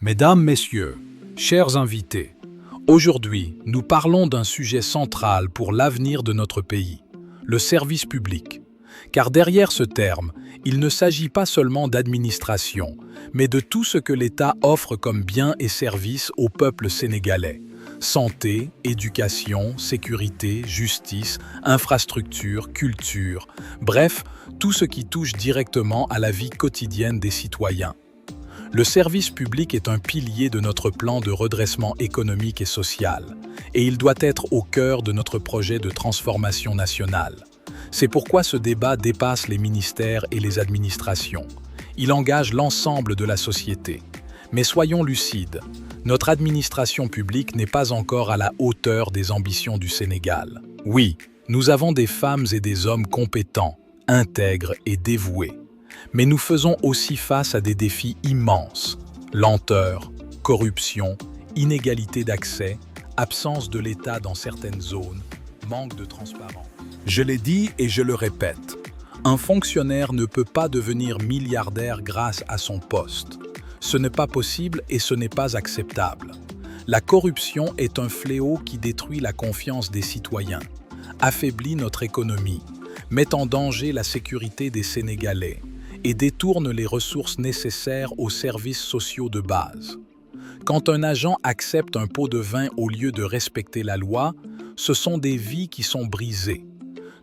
Mesdames, Messieurs, chers invités, aujourd'hui, nous parlons d'un sujet central pour l'avenir de notre pays, le service public. Car derrière ce terme, il ne s'agit pas seulement d'administration, mais de tout ce que l'État offre comme biens et services au peuple sénégalais. Santé, éducation, sécurité, justice, infrastructure, culture, bref, tout ce qui touche directement à la vie quotidienne des citoyens. Le service public est un pilier de notre plan de redressement économique et social, et il doit être au cœur de notre projet de transformation nationale. C'est pourquoi ce débat dépasse les ministères et les administrations. Il engage l'ensemble de la société. Mais soyons lucides, notre administration publique n'est pas encore à la hauteur des ambitions du Sénégal. Oui, nous avons des femmes et des hommes compétents, intègres et dévoués. Mais nous faisons aussi face à des défis immenses. Lenteur, corruption, inégalité d'accès, absence de l'État dans certaines zones, manque de transparence. Je l'ai dit et je le répète, un fonctionnaire ne peut pas devenir milliardaire grâce à son poste. Ce n'est pas possible et ce n'est pas acceptable. La corruption est un fléau qui détruit la confiance des citoyens, affaiblit notre économie, met en danger la sécurité des Sénégalais et détourne les ressources nécessaires aux services sociaux de base. Quand un agent accepte un pot de vin au lieu de respecter la loi, ce sont des vies qui sont brisées.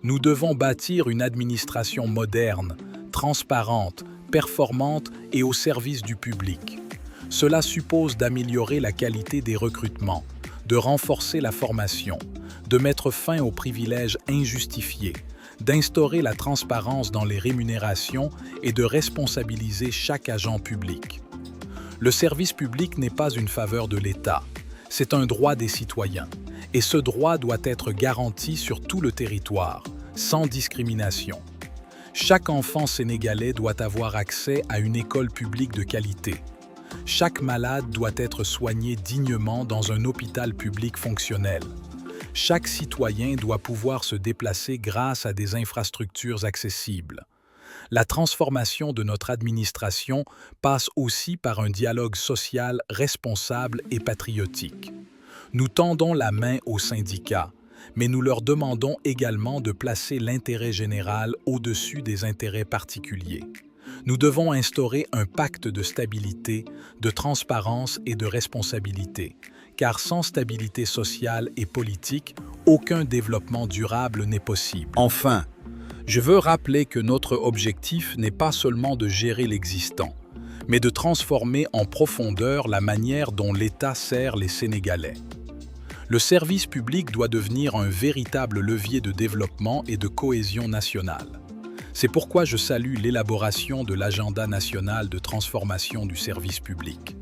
Nous devons bâtir une administration moderne, transparente, performante et au service du public. Cela suppose d'améliorer la qualité des recrutements, de renforcer la formation, de mettre fin aux privilèges injustifiés, d'instaurer la transparence dans les rémunérations et de responsabiliser chaque agent public. Le service public n'est pas une faveur de l'État, c'est un droit des citoyens. Et ce droit doit être garanti sur tout le territoire, sans discrimination. Chaque enfant sénégalais doit avoir accès à une école publique de qualité. Chaque malade doit être soigné dignement dans un hôpital public fonctionnel. Chaque citoyen doit pouvoir se déplacer grâce à des infrastructures accessibles. La transformation de notre administration passe aussi par un dialogue social responsable et patriotique. Nous tendons la main aux syndicats, mais nous leur demandons également de placer l'intérêt général au-dessus des intérêts particuliers. Nous devons instaurer un pacte de stabilité, de transparence et de responsabilité, car sans stabilité sociale et politique, aucun développement durable n'est possible. Enfin, je veux rappeler que notre objectif n'est pas seulement de gérer l'existant, mais de transformer en profondeur la manière dont l'État sert les Sénégalais. Le service public doit devenir un véritable levier de développement et de cohésion nationale. C'est pourquoi je salue l'élaboration de l'agenda national de transformation du service public.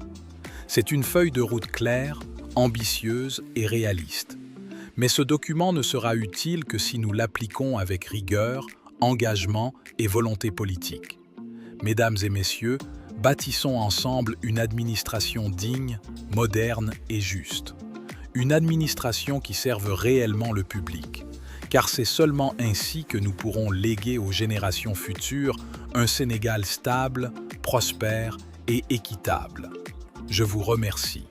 C'est une feuille de route claire, ambitieuse et réaliste. Mais ce document ne sera utile que si nous l'appliquons avec rigueur, engagement et volonté politique. Mesdames et messieurs, bâtissons ensemble une administration digne, moderne et juste. Une administration qui serve réellement le public, car c'est seulement ainsi que nous pourrons léguer aux générations futures un Sénégal stable, prospère et équitable. Je vous remercie.